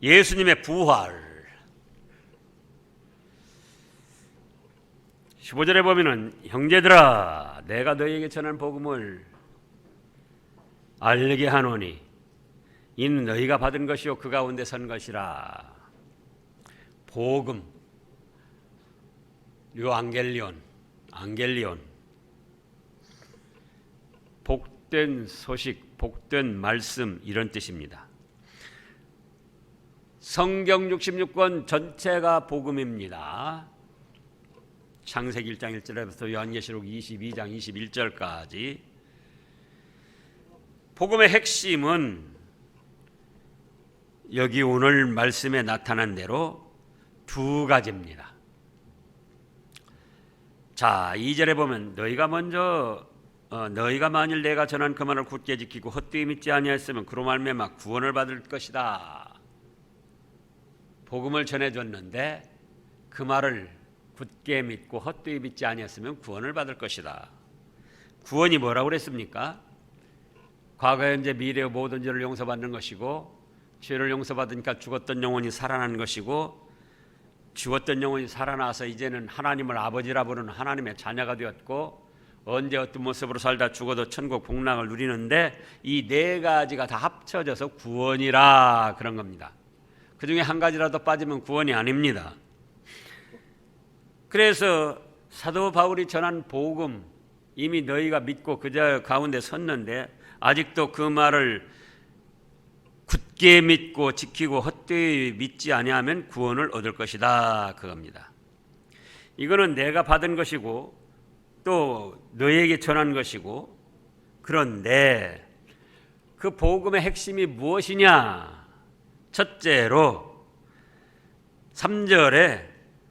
예수님의 부활. 15절에 보면은 형제들아 내가 너희에게 전한 복음을 알게 하노니 이는 너희가 받은 것이요 그 가운데 선 것이라. 복음, 요안겔리온, 안겔리온, 복된 소식, 복된 말씀, 이런 뜻입니다. 성경 66권 전체가 복음입니다. 창세기 1장 1절부터 요한계시록 22장 21절까지. 복음의 핵심은 여기 오늘 말씀에 나타난 대로 두 가지입니다. 자, 2절에 보면 너희가 만일 내가 전한 그 말을 굳게 지키고 헛되이 믿지 아니하였으면 그로 말미암아 구원을 받을 것이다. 복음을 전해줬는데 그 말을 굳게 믿고 헛되이 믿지 아니했으면 구원을 받을 것이다. 구원이 뭐라고 그랬습니까? 과거, 현재, 미래의 모든 죄를 용서받는 것이고, 죄를 용서받으니까 죽었던 영혼이 살아난 것이고, 죽었던 영혼이 살아나서 이제는 하나님을 아버지라 부르는 하나님의 자녀가 되었고, 언제 어떤 모습으로 살다 죽어도 천국 복락을 누리는데 이 네 가지가 다 합쳐져서 구원이라 그런 겁니다. 그 중에 한 가지라도 빠지면 구원이 아닙니다. 그래서 사도 바울이 전한 복음, 이미 너희가 믿고 그저 가운데 섰는데 아직도 그 말을 굳게 믿고 지키고 헛되이 믿지 아니하면 구원을 얻을 것이다, 그겁니다. 이거는 내가 받은 것이고 또 너희에게 전한 것이고, 그런데 그 복음의 핵심이 무엇이냐? 첫째로 3절에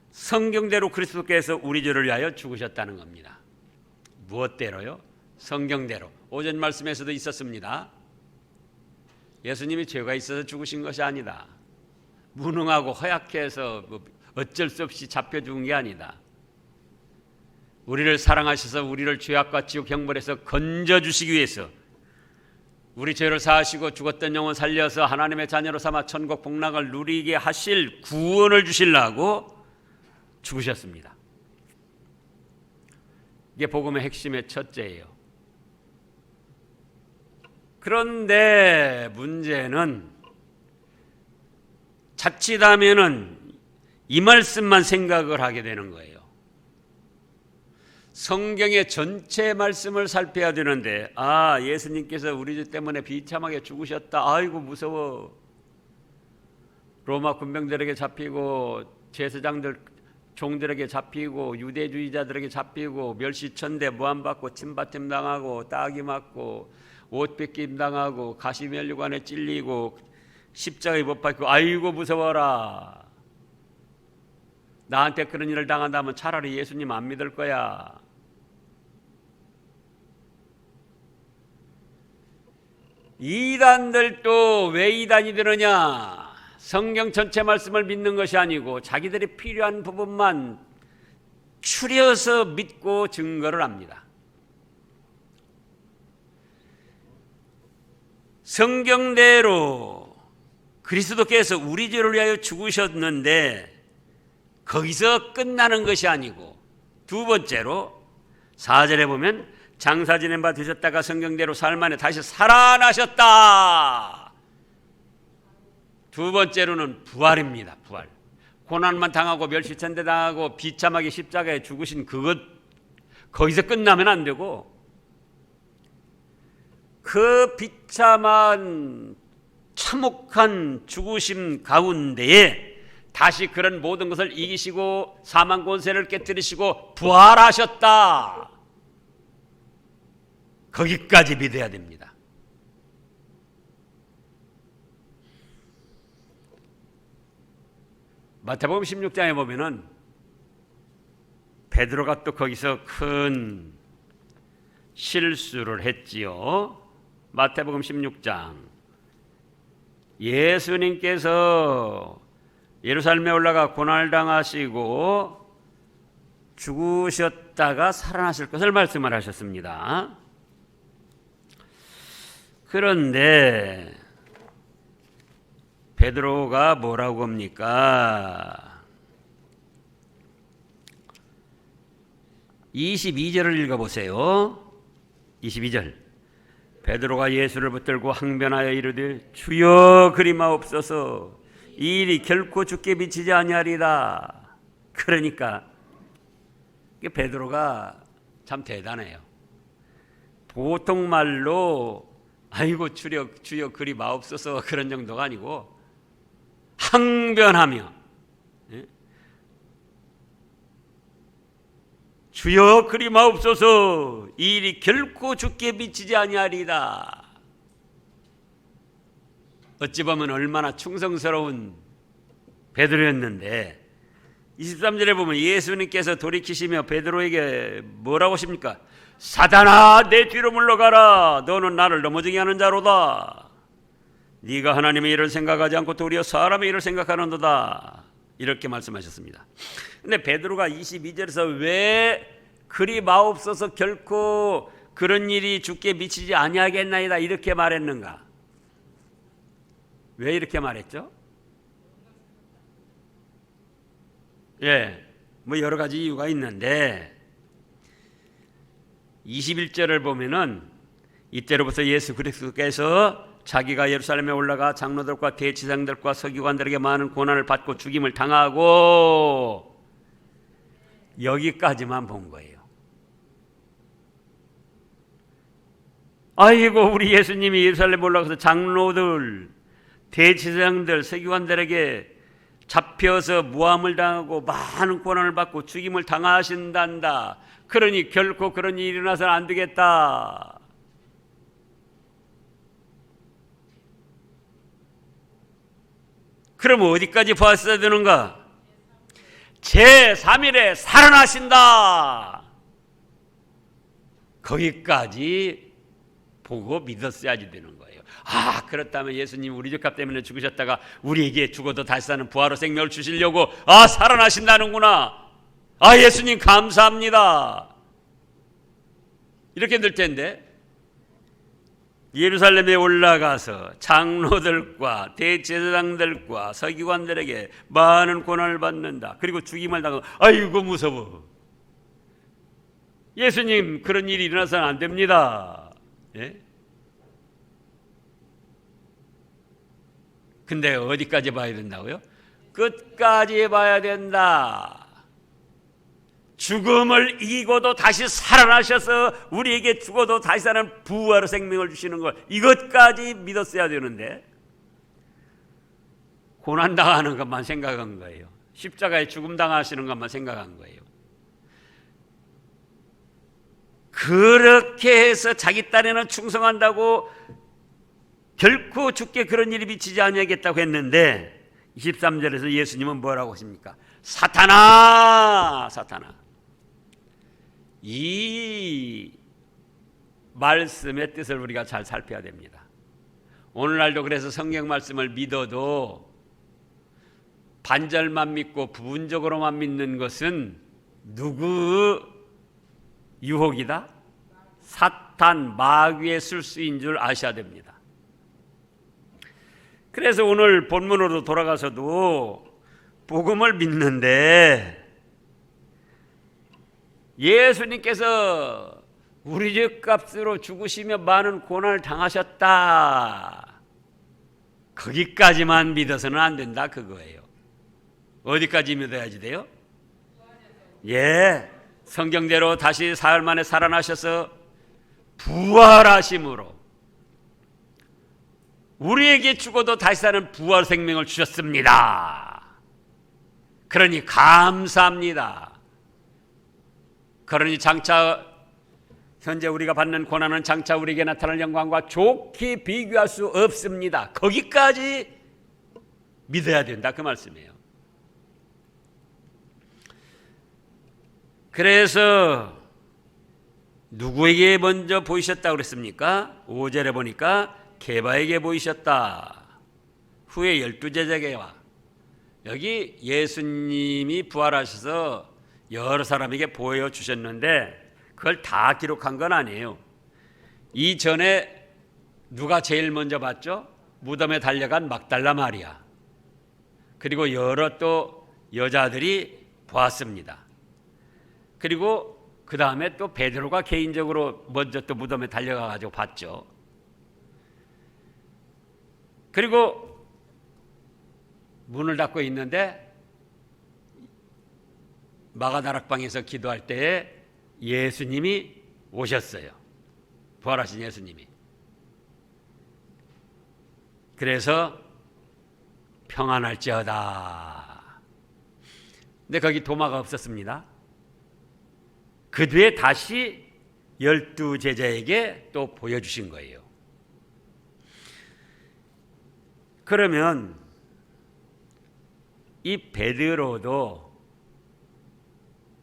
성경대로 그리스도께서 우리 죄를 위하여 죽으셨다는 겁니다. 무엇대로요? 성경대로. 오전 말씀에서도 있었습니다. 예수님이 죄가 있어서 죽으신 것이 아니다. 무능하고 허약해서 어쩔 수 없이 잡혀 죽은 게 아니다. 우리를 사랑하셔서 우리를 죄악과 지옥 형벌에서 건져주시기 위해서 우리 죄를 사하시고 죽었던 영혼 살려서 하나님의 자녀로 삼아 천국 복락을 누리게 하실 구원을 주시려고 죽으셨습니다. 이게 복음의 핵심의 첫째예요. 그런데 문제는 자칫하면은 이 말씀만 생각을 하게 되는 거예요. 성경의 전체 말씀을 살펴야 되는데, 예수님께서 우리 죄 때문에 비참하게 죽으셨다. 아이고 무서워. 로마 군병들에게 잡히고 제사장들 종들에게 잡히고 유대주의자들에게 잡히고 멸시천대 모함받고 침받침 당하고 따기 맞고 옷 뺏김 당하고 가시면류관에 찔리고 십자가에 못 박히고 아이고 무서워라. 나한테 그런 일을 당한다면 차라리 예수님 안 믿을 거야. 이단들도 왜 이단이 되느냐? 성경 전체 말씀을 믿는 것이 아니고 자기들이 필요한 부분만 추려서 믿고 증거를 합니다. 성경대로 그리스도께서 우리 죄를 위하여 죽으셨는데 거기서 끝나는 것이 아니고, 두 번째로 4절에 보면 장사 지낸 바 되셨다가 성경대로 삶 안에 다시 살아나셨다. 두 번째로는 부활입니다. 부활. 고난만 당하고 멸시천대 당하고 비참하게 십자가에 죽으신 그것, 거기서 끝나면 안 되고, 그 비참한 참혹한 죽으심 가운데에 다시 그런 모든 것을 이기시고 사망 권세를 깨뜨리시고 부활하셨다. 거기까지 믿어야 됩니다. 마태복음 16장에 보면은 베드로가 또 거기서 큰 실수를 했지요. 마태복음 16장, 예수님께서 예루살렘에 올라가 고난을 당하시고 죽으셨다가 살아나실 것을 말씀을 하셨습니다. 그런데 베드로가 뭐라고 합니까? 22절을 읽어보세요. 22절. 베드로가 예수를 붙들고 항변하여 이르되 주여 그리 마옵소서 이 일이 결코 주께 미치지 아니하리다. 그러니까 베드로가 참 대단해요. 보통 말로 아이고 주여 그리 마옵소서 그런 정도가 아니고 항변하며 주여 그리 마옵소서 이 일이 결코 주께 미치지 아니하리다. 어찌 보면 얼마나 충성스러운 베드로였는데 23절에 보면 예수님께서 돌이키시며 베드로에게 뭐라고 하십니까? 사단아 내 뒤로 물러가라. 너는 나를 넘어지게 하는 자로다. 네가 하나님의 일을 생각하지 않고 도리어 사람의 일을 생각하는도다. 이렇게 말씀하셨습니다. 근데 베드로가 22절에서 왜 그리 마옵소서 결코 그런 일이 주께 미치지 아니하겠나이다 이렇게 말했는가? 왜 이렇게 말했죠? 뭐 여러 가지 이유가 있는데 21절을 보면은 이때로부터 예수 그리스도께서 자기가 예루살렘에 올라가 장로들과 대제사장들과 서기관들에게 많은 고난을 받고 죽임을 당하고 여기까지만 본 거예요. 아이고 우리 예수님이 예루살렘에 올라가서 장로들, 대제사장들, 서기관들에게 잡혀서 모함을 당하고 많은 고난을 받고 죽임을 당하신단다. 그러니 결코 그런 일이 일어나서는 안 되겠다. 그럼 어디까지 봤어야 되는가? 제3일에 살아나신다. 거기까지 보고 믿었어야지 되는 거예요. 아, 그렇다면 예수님 우리 죄값 때문에 죽으셨다가 우리에게 죽어도 다시 사는 부활의 생명을 주시려고 살아나신다는구나. 예수님 감사합니다. 이렇게 될 텐데 예루살렘에 올라가서 장로들과 대제사장들과 서기관들에게 많은 고난을 받는다. 그리고 죽임을 당하고 아이고 무서워. 예수님 그런 일이 일어나서는 안 됩니다. 예? 근데 어디까지 봐야 된다고요? 끝까지 봐야 된다. 죽음을 이기고도 다시 살아나셔서 우리에게 죽어도 다시 사는 부활의 생명을 주시는 걸 이것까지 믿었어야 되는데 고난당하는 것만 생각한 거예요. 십자가에 죽음 당하시는 것만 생각한 거예요. 그렇게 해서 자기 딴에는 충성한다고 결코 죽게 그런 일이 미치지 아니하겠다고 했는데 23절에서 예수님은 뭐라고 하십니까? 사탄아 사탄아. 이 말씀의 뜻을 우리가 잘 살펴야 됩니다. 오늘날도 그래서 성경 말씀을 믿어도 반절만 믿고 부분적으로만 믿는 것은 누구 유혹이다? 사탄 마귀의 술수인 줄 아셔야 됩니다. 그래서 오늘 본문으로 돌아가서도 복음을 믿는데 예수님께서 우리 죄값으로 죽으시며 많은 고난을 당하셨다. 거기까지만 믿어서는 안 된다 그거예요. 어디까지 믿어야지 돼요? 성경대로 다시 사흘 만에 살아나셔서 부활하심으로 우리에게 죽어도 다시 사는 부활 생명을 주셨습니다. 그러니 감사합니다. 그러니 장차 현재 우리가 받는 고난은 장차 우리에게 나타날 영광과 좋게 비교할 수 없습니다. 거기까지 믿어야 된다 그 말씀이에요. 그래서 누구에게 먼저 보이셨다고 그랬습니까? 5절에 보니까 게바에게 보이셨다. 후에 12제자에게와. 여기 예수님이 부활하셔서 여러 사람에게 보여주셨는데 그걸 다 기록한 건 아니에요. 이전에 누가 제일 먼저 봤죠? 무덤에 달려간 막달라 마리아. 그리고 여러 또 여자들이 보았습니다. 그리고 그 다음에 또 베드로가 개인적으로 먼저 또 무덤에 달려가 가지고 봤죠. 그리고 문을 닫고 있는데 마가다락방에서 기도할 때에 예수님이 오셨어요. 부활하신 예수님이. 그래서 평안할지어다. 근데 거기 도마가 없었습니다. 그 뒤에 다시 12 제자에게 또 보여주신 거예요. 그러면 이 베드로도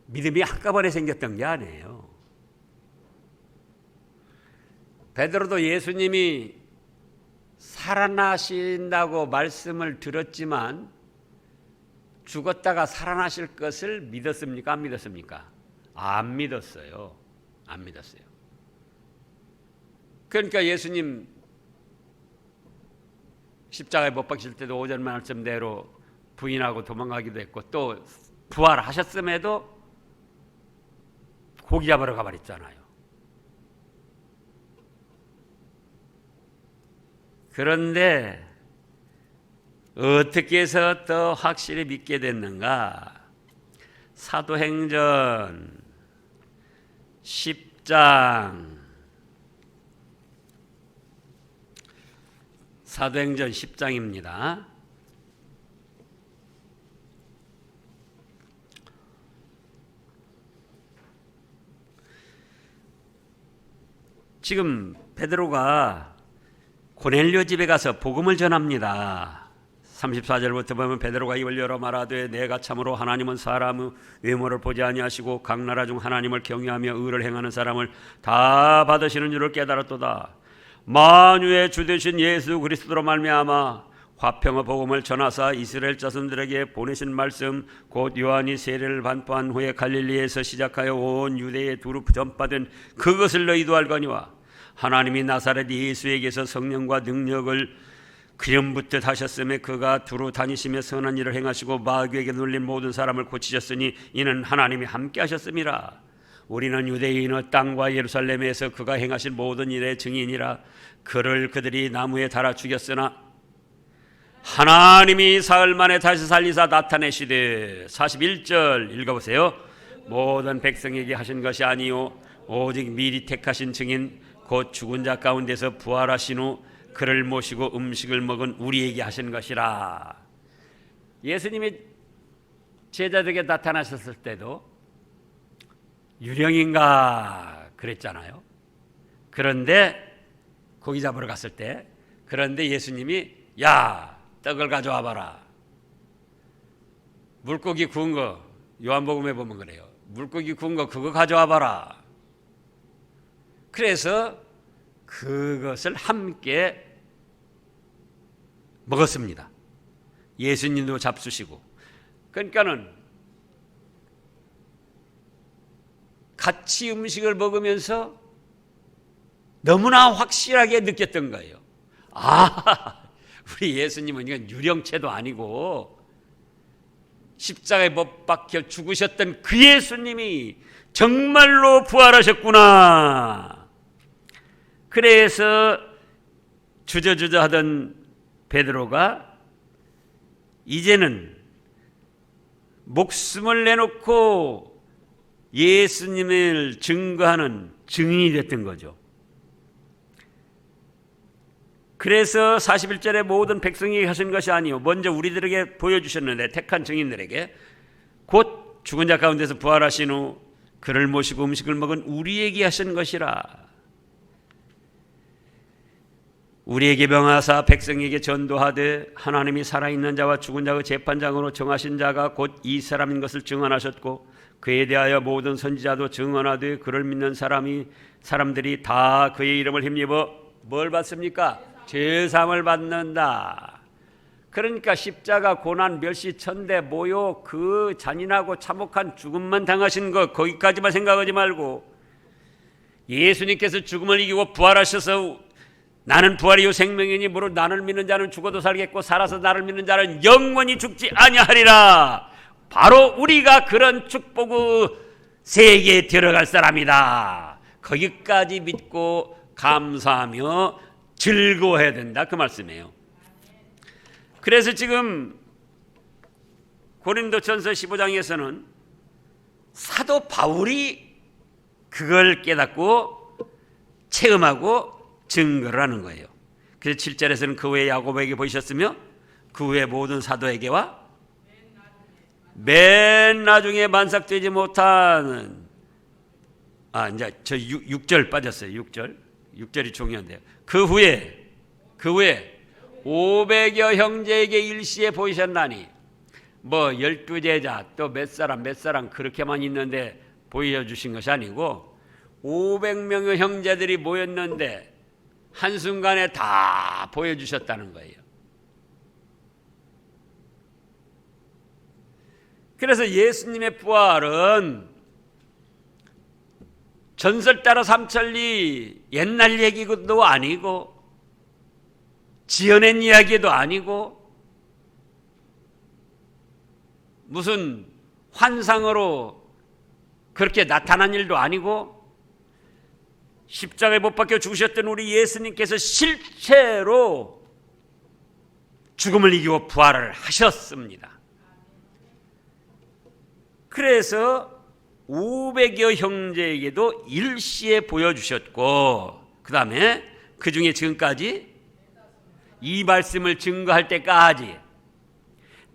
믿음이 한꺼번에 생겼던 게 아니에요. 베드로도 예수님이 살아나신다고 말씀을 들었지만 죽었다가 살아나실 것을 믿었습니까? 안 믿었습니까? 안 믿었어요. 안 믿었어요. 그러니까 예수님 십자가에 못 박히실 때도 오전 말씀대로 부인하고 도망가기도 했고 또 부활하셨음에도 고기 잡으러 가버렸잖아요. 그런데 어떻게 해서 더 확실히 믿게 됐는가? 사도행전 10장 사도행전 10장입니다. 지금 베드로가 고넬료 집에 가서 복음을 전합니다. 34절부터 보면 베드로가 입을 열어 말하되 내가 참으로 하나님은 사람의 외모를 보지 아니하시고 각 나라 중 하나님을 경외하며 의를 행하는 사람을 다 받으시는 줄을 깨달았도다. 만유의 주 되신 예수 그리스도로 말미암아 화평의 복음을 전하사 이스라엘 자손들에게 보내신 말씀 곧 요한이 세례를 반포한 후에 갈릴리에서 시작하여 온 유대에 두루 전파된 그것을 너희도 알거니와 하나님이 나사렛 예수에게서 성령과 능력을 그름 붙듯 하셨음에 그가 두루 다니시며 선한 일을 행하시고 마귀에게 눌린 모든 사람을 고치셨으니 이는 하나님이 함께 하셨음이라. 우리는 유대인의 땅과 예루살렘에서 그가 행하신 모든 일의 증인이라. 그를 그들이 나무에 달아 죽였으나 하나님이 사흘 만에 다시 살리사 나타내시되 41절 읽어보세요. 모든 백성에게 하신 것이 아니요 오직 미리 택하신 증인 곧 죽은 자 가운데서 부활하신 후 그를 모시고 음식을 먹은 우리에게 하신 것이라. 예수님이 제자들에게 나타나셨을 때도 유령인가 그랬잖아요. 그런데 고기 잡으러 갔을 때 그런데 예수님이 야 떡을 가져와 봐라. 물고기 구운 거 요한복음에 보면 그래요. 물고기 구운 거 그거 가져와 봐라. 그래서 그것을 함께 먹었습니다. 예수님도 잡수시고. 그러니까는 같이 음식을 먹으면서 너무나 확실하게 느꼈던 거예요. 아, 우리 예수님은 이건 유령체도 아니고 십자가에 못 박혀 죽으셨던 그 예수님이 정말로 부활하셨구나. 그래서 주저주저 하던 베드로가 이제는 목숨을 내놓고 예수님을 증거하는 증인이 됐던 거죠. 그래서 41절에 모든 백성에게 하신 것이 아니요 먼저 우리들에게 보여주셨는데 택한 증인들에게 곧 죽은 자 가운데서 부활하신 후 그를 모시고 음식을 먹은 우리에게 하신 것이라. 우리에게 명하사 백성에게 전도하되 하나님이 살아있는 자와 죽은 자의 재판장으로 정하신 자가 곧 이 사람인 것을 증언하셨고 그에 대하여 모든 선지자도 증언하되 그를 믿는 사람들이 다 그의 이름을 힘입어 뭘 받습니까? 죄사함을 받는다. 그러니까 십자가 고난 멸시 천대 모욕 그 잔인하고 참혹한 죽음만 당하신 것 거기까지만 생각하지 말고 예수님께서 죽음을 이기고 부활하셔서 나는 부활이요 생명이니 무릇 나를 믿는 자는 죽어도 살겠고 살아서 나를 믿는 자는 영원히 죽지 아니하리라. 바로 우리가 그런 축복의 세계에 들어갈 사람이다. 거기까지 믿고 감사하며 즐거워해야 된다, 그 말씀이에요. 그래서 지금 고린도전서 15장에서는 사도 바울이 그걸 깨닫고 체험하고 증거를 하는 거예요. 그래서 7절에서는 그 후에 야고보에게 보이셨으며 그 후에 모든 사도에게와 맨 나중에 만삭되지 못하는 이제 저 6절 빠졌어요. 6절이 중요한데요. 그 후에 500여 형제에게 일시에 보이셨나니 뭐 12제자 또 몇 사람 그렇게만 있는데 보여주신 것이 아니고 500명의 형제들이 모였는데 한순간에 다 보여주셨다는 거예요. 그래서 예수님의 부활은 전설 따라 삼천리 옛날 얘기도 아니고 지어낸 이야기도 아니고 무슨 환상으로 그렇게 나타난 일도 아니고 십자가에 못 박혀 죽으셨던 우리 예수님께서 실체로 죽음을 이기고 부활을 하셨습니다. 그래서 500여 형제에게도 일시에 보여주셨고 그 다음에 그 중에 지금까지 이 말씀을 증거할 때까지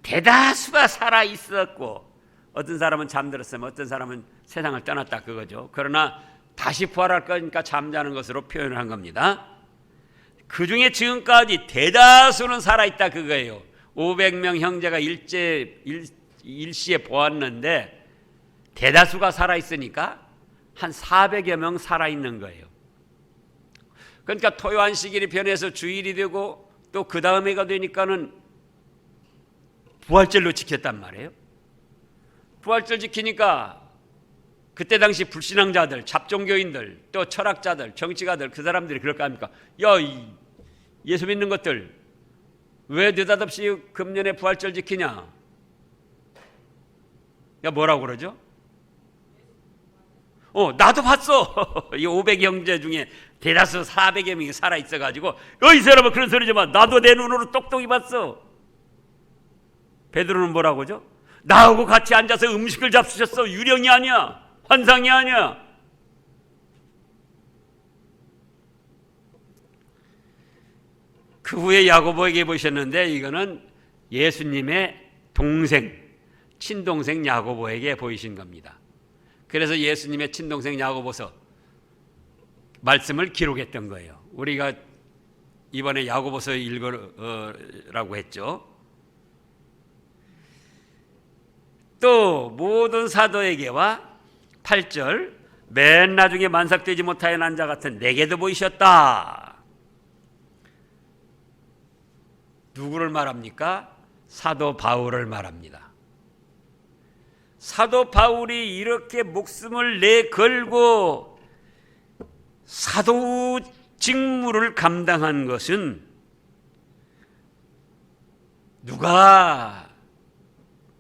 대다수가 살아있었고 어떤 사람은 잠들었으면 어떤 사람은 세상을 떠났다 그거죠. 그러나 다시 부활할 거니까 잠자는 것으로 표현을 한 겁니다. 그 중에 지금까지 대다수는 살아있다 그거예요. 500명 형제가 일시에 보았는데 대다수가 살아있으니까 한 400여 명 살아있는 거예요. 그러니까 토요안식일이 변해서 주일이 되고 또 그 다음 해가 되니까는 부활절로 지켰단 말이에요. 부활절 지키니까 그때 당시 불신앙자들, 잡종교인들, 또 철학자들, 정치가들 그 사람들이 그럴 거 아닙니까? 야, 예수 믿는 것들 왜 느닷없이 금년에 부활절 지키냐? 야, 뭐라고 그러죠? 나도 봤어. 이 500 형제 중에 대다수 400여 명이 살아있어가지고 이 사람은 그런 소리지 마. 나도 내 눈으로 똑똑히 봤어. 베드로는 뭐라고 하죠? 나하고 같이 앉아서 음식을 잡수셨어. 유령이 아니야. 환상이 아니야. 그 후에 야고보에게 보셨는데 이거는 예수님의 동생, 친동생 야고보에게 보이신 겁니다. 그래서 예수님의 친동생 야고보서 말씀을 기록했던 거예요. 우리가 이번에 야고보서 읽으라고 했죠. 또 모든 사도에게와 8절 맨 나중에 만삭되지 못하여 난 자 같은 내게도 보이셨다. 누구를 말합니까? 사도 바울을 말합니다. 사도 바울이 이렇게 목숨을 내걸고 사도 직무를 감당한 것은 누가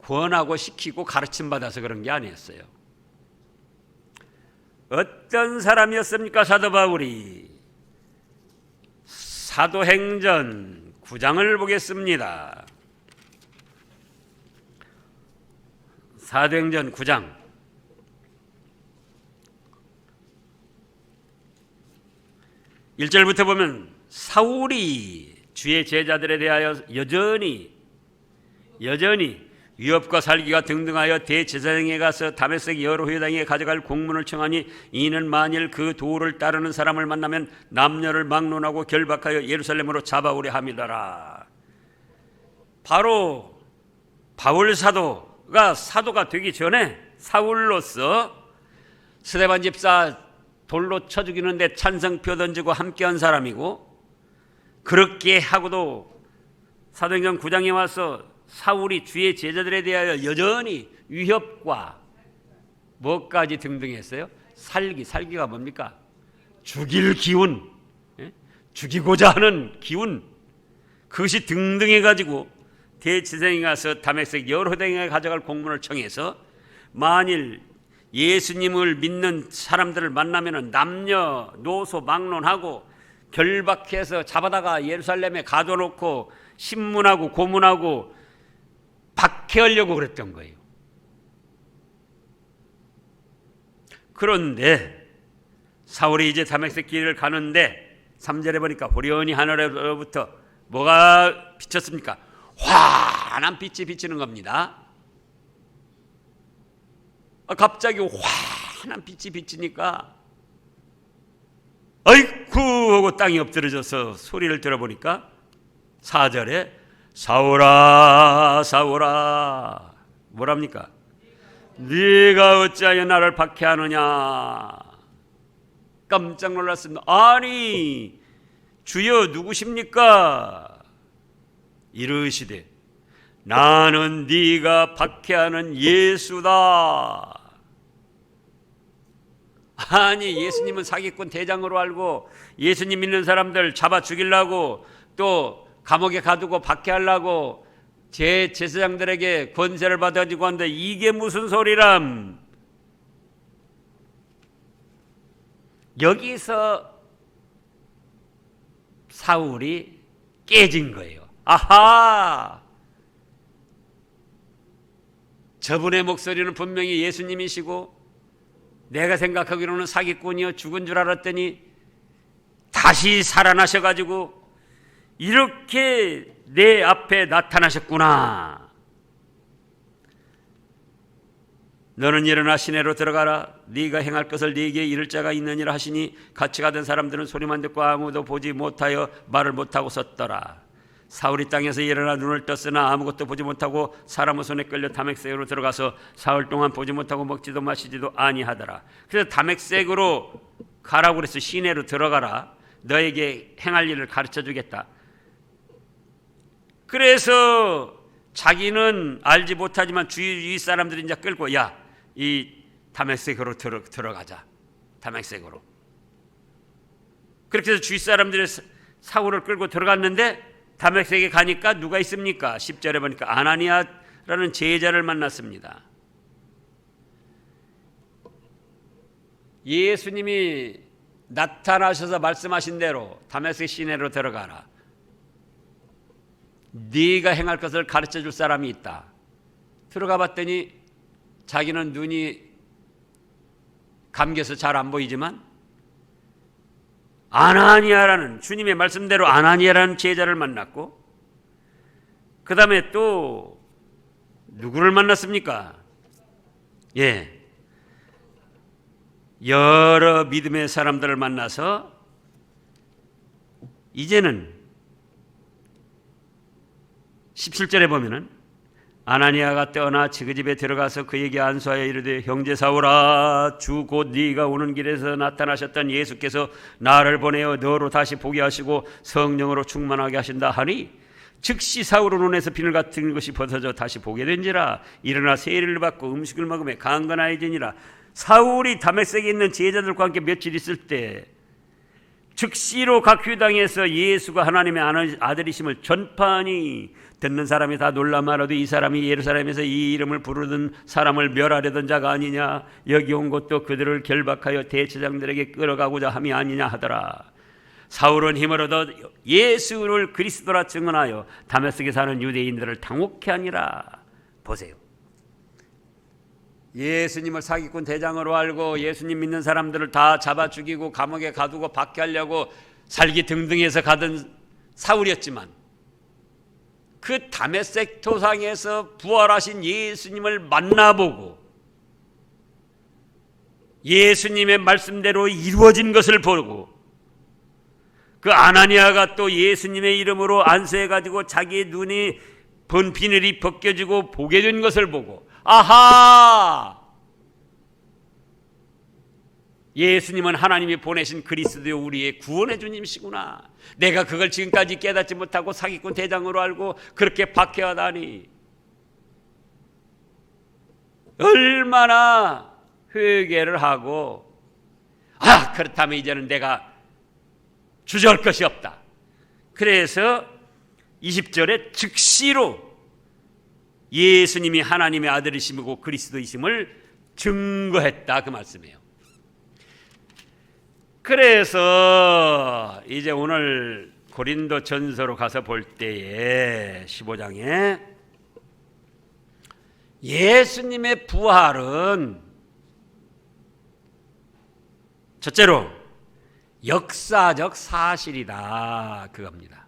권하고 시키고 가르침받아서 그런 게 아니었어요. 어떤 사람이었습니까? 사도 바울이. 사도행전 9장을 보겠습니다. 사도행전 9장 1절부터 보면 사울이 주의 제자들에 대하여 여전히 위협과 살기가 등등하여 대제사장에 가서 다메섹 여러 회당에 가져갈 공문을 청하니 이는 만일 그 도를 따르는 사람을 만나면 남녀를 막론하고 결박하여 예루살렘으로 잡아오려 함이더라. 바로 바울 사도가 사도가 되기 전에 사울로서 스데반 집사 돌로 쳐 죽이는데 찬성표 던지고 함께한 사람이고, 그렇게 하고도 사도행전 9장에 와서 사울이 주의 제자들에 대하여 여전히 위협과 뭐까지 등등 했어요? 살기가 뭡니까? 죽일 기운, 죽이고자 하는 기운, 그것이 등등해가지고 대제사장이 가서 다메섹 여러 등에 가져갈 공문을 청해서 만일 예수님을 믿는 사람들을 만나면 남녀노소 막론하고 결박해서 잡아다가 예루살렘에 가둬놓고 신문하고 고문하고 박해하려고 그랬던 거예요. 그런데 사울이 이제 다메섹 길을 가는데 3절에 보니까 호련히 하늘로부터 뭐가 비쳤습니까? 환한 빛이 비치는 겁니다. 갑자기 환한 빛이 비치니까 아이쿠 하고 땅이 엎드려져서 소리를 들어보니까 4절에 사울아 사울아 뭐랍니까? 네가 어찌하여 나를 박해하느냐. 깜짝 놀랐습니다. 아니 주여 누구십니까? 이르시되 나는 네가 박해하는 예수다. 아니 예수님은 사기꾼 대장으로 알고 예수님 믿는 사람들 잡아 죽이려고 또 감옥에 가두고 박해하려고 제사장들에게 권세를 받아가지고 하는데 이게 무슨 소리람. 여기서 사울이 깨진 거예요. 아하, 저분의 목소리는 분명히 예수님이시고 내가 생각하기로는 사기꾼이요 죽은 줄 알았더니 다시 살아나셔가지고 이렇게 내 앞에 나타나셨구나. 너는 일어나 시내로 들어가라. 네가 행할 것을 네게 이를 자가 있느니라 하시니 같이 가던 사람들은 소리만 듣고 아무도 보지 못하여 말을 못하고 섰더라. 사울이 땅에서 일어나 눈을 떴으나 아무것도 보지 못하고 사람의 손에 끌려 다메섹으로 들어가서 사흘 동안 보지 못하고 먹지도 마시지도 아니하더라. 그래서 다메섹으로 가라고 그래서 시내로 들어가라. 너에게 행할 일을 가르쳐 주겠다. 그래서 자기는 알지 못하지만 주위 사람들이 이제 끌고 야, 이 다메섹으로 들어가자. 다메섹으로. 그렇게 해서 주위 사람들이 사울을 끌고 들어갔는데 다메섹에 가니까 누가 있습니까? 10절에 보니까 아나니아라는 제자를 만났습니다. 예수님이 나타나셔서 말씀하신 대로 다메섹 시내로 들어가라. 네가 행할 것을 가르쳐 줄 사람이 있다. 들어가 봤더니 자기는 눈이 감겨서 잘 안 보이지만 아나니아라는 주님의 말씀대로 아나니아라는 제자를 만났고 그 다음에 또 누구를 만났습니까? 예, 여러 믿음의 사람들을 만나서 이제는 17절에 보면은 아나니아가 떠나 지그집에 들어가서 그에게 안수하여 이르되 형제 사울아 주 곧 네가 오는 길에서 나타나셨던 예수께서 나를 보내어 너로 다시 보게 하시고 성령으로 충만하게 하신다 하니 즉시 사울의 눈에서 비늘 같은 것이 벗어져 다시 보게 된지라. 일어나 세례를 받고 음식을 먹으며 강건하여지니라. 사울이 다메섹에 있는 제자들과 함께 며칠 있을 때 즉시로 각 회당에서 예수가 하나님의 아들이심을 전파하니 듣는 사람이 다 놀라 말하되 이 사람이 예루살렘에서 이 이름을 부르던 사람을 멸하려던 자가 아니냐. 여기 온 것도 그들을 결박하여 대제사장들에게 끌어가고자 함이 아니냐 하더라. 사울은 힘을 얻어 예수를 그리스도라 증언하여 다메섹에 사는 유대인들을 당혹케 하니라. 보세요. 예수님을 사기꾼 대장으로 알고 예수님 믿는 사람들을 다 잡아 죽이고 감옥에 가두고 박해하려고 살기 등등해서 가던 사울이었지만 그 다메섹 토상에서 부활하신 예수님을 만나보고 예수님의 말씀대로 이루어진 것을 보고 그 아나니아가 또 예수님의 이름으로 안수해가지고 자기의 눈이 본 비늘이 벗겨지고 보게 된 것을 보고 아하! 예수님은 하나님이 보내신 그리스도요 우리의 구원의 주님이시구나. 내가 그걸 지금까지 깨닫지 못하고 사기꾼 대장으로 알고 그렇게 박해하다니 얼마나 회개를 하고 그렇다면 이제는 내가 주저할 것이 없다. 그래서 20절에 즉시로 예수님이 하나님의 아들이시고 그리스도이심을 증거했다, 그 말씀이에요. 그래서 이제 오늘 고린도 전서로 가서 볼 때에 15장에 예수님의 부활은 첫째로 역사적 사실이다, 그겁니다.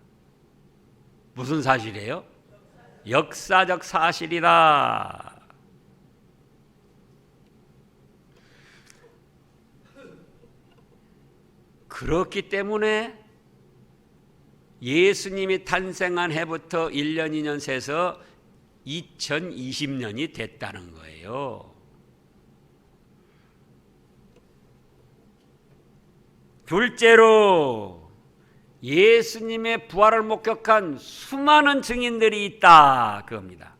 무슨 사실이에요? 역사적 사실이다. 그렇기 때문에 예수님이 탄생한 해부터 1년, 2년 세서 2020년이 됐다는 거예요. 둘째로 예수님의 부활을 목격한 수많은 증인들이 있다, 그겁니다.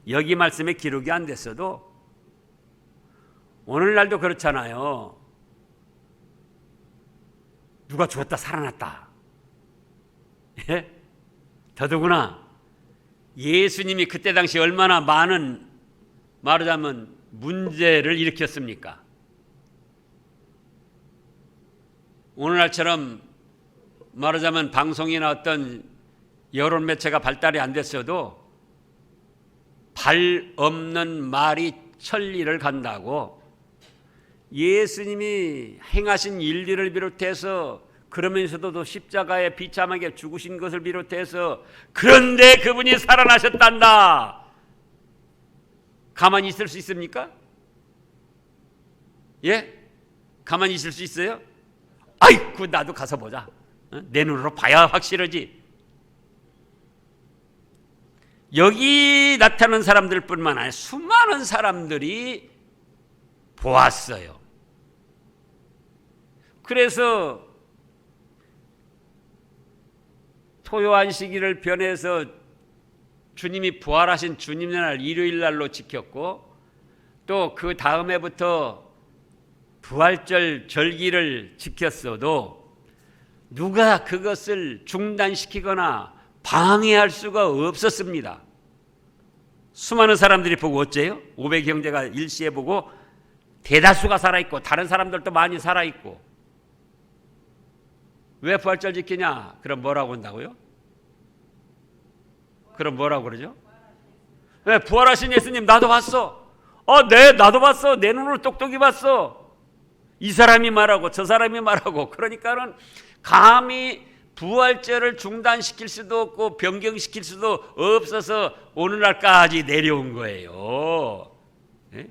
여기 말씀에 기록이 안 됐어도 오늘날도 그렇잖아요. 누가 죽었다 살아났다. 예? 더더구나 예수님이 그때 당시 얼마나 많은, 말하자면 문제를 일으켰습니까? 오늘날처럼 말하자면 방송이나 어떤 여론 매체가 발달이 안 됐어도 발 없는 말이 천리를 간다고 예수님이 행하신 일들을 비롯해서, 그러면서도 십자가에 비참하게 죽으신 것을 비롯해서, 그런데 그분이 살아나셨단다. 가만히 있을 수 있습니까? 예? 가만히 있을 수 있어요? 아이고, 나도 가서 보자. 내 눈으로 봐야 확실하지. 여기 나타난 사람들뿐만 아니라 수많은 사람들이 보았어요. 그래서 토요안식일을 변해서 주님이 부활하신 주님의 날 일요일 날로 지켰고, 또 그 다음 해부터 부활절 절기를 지켰어도 누가 그것을 중단시키거나 방해할 수가 없었습니다. 수많은 사람들이 보고 어째요? 500 형제가 일시에 보고 대다수가 살아있고 다른 사람들도 많이 살아있고. 왜 부활절 지키냐? 그럼 뭐라고 한다고요? 그럼 뭐라고 그러죠? 네, 부활하신 예수님 나도 봤어. 네, 나도 봤어. 내 눈으로 똑똑히 봤어. 이 사람이 말하고 저 사람이 말하고. 그러니까는 감히 부활절을 중단시킬 수도 없고 변경시킬 수도 없어서 오늘날까지 내려온 거예요. 네?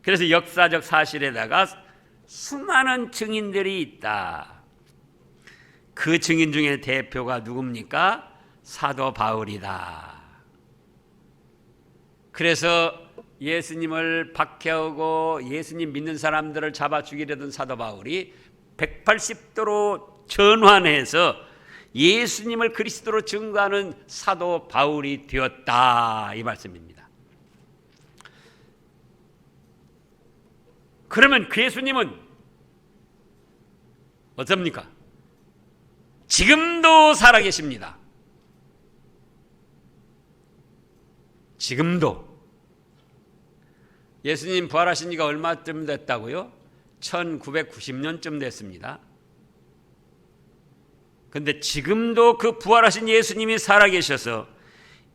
그래서 역사적 사실에다가 수많은 증인들이 있다. 그 증인 중에 대표가 누굽니까? 사도 바울이다. 그래서 예수님을 박해하고 예수님 믿는 사람들을 잡아 죽이려던 사도 바울이 180도로 전환해서 예수님을 그리스도로 증거하는 사도 바울이 되었다, 이 말씀입니다. 그러면 그 예수님은 어떻습니까? 지금도 살아계십니다. 지금도. 예수님 부활하신 지가 얼마쯤 됐다고요? 1990년쯤 됐습니다. 그런데 지금도 그 부활하신 예수님이 살아계셔서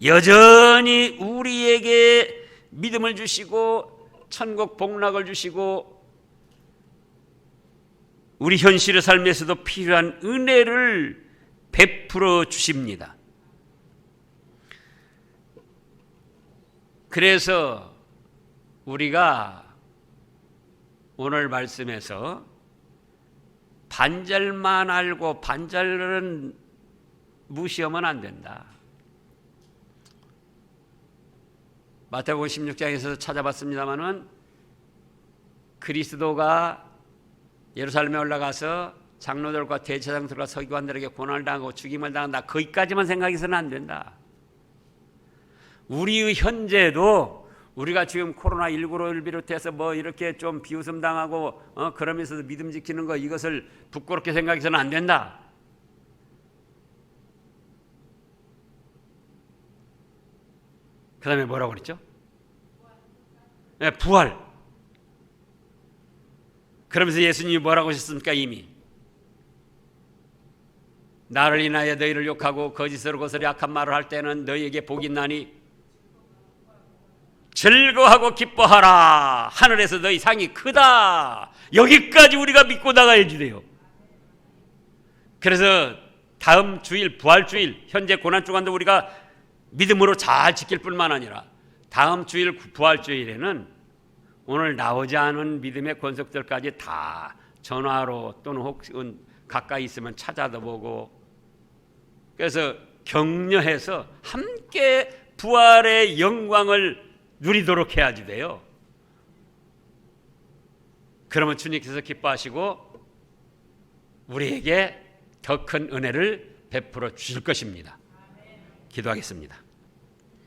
여전히 우리에게 믿음을 주시고 천국 복락을 주시고 우리 현실의 삶에서도 필요한 은혜를 베풀어 주십니다. 그래서 우리가 오늘 말씀에서 반절만 알고 반절은 무시하면 안 된다. 마태복음 16장에서 찾아봤습니다마는 그리스도가 예루살렘에 올라가서 장로들과 대제사장들과 서기관들에게 고난을 당하고 죽임을 당한다. 거기까지만 생각해서는 안 된다. 우리의 현재도 우리가 지금 코로나19를 비롯해서 뭐 이렇게 좀 비웃음 당하고 그러면서도 믿음 지키는 거, 이것을 부끄럽게 생각해서는 안 된다. 그 다음에 뭐라고 그랬죠? 네, 부활. 그러면서 예수님이 뭐라고 하셨습니까? 이미 나를 인하여 너희를 욕하고 거짓으로 거스려 악한 말을 할 때는 너희에게 복이 있나니 즐거워하고 기뻐하라. 하늘에서 너희 상이 크다. 여기까지 우리가 믿고 나가야지 돼요. 그래서 다음 주일 부활주일, 현재 고난주간도 우리가 믿음으로 잘 지킬 뿐만 아니라 다음 주일 부활주일에는 오늘 나오지 않은 믿음의 권속들까지 다 전화로 또는 혹은 가까이 있으면 찾아도 보고, 그래서 격려해서 함께 부활의 영광을 누리도록 해야지 돼요. 그러면 주님께서 기뻐하시고 우리에게 더 큰 은혜를 베풀어 주실 것입니다. 기도하겠습니다.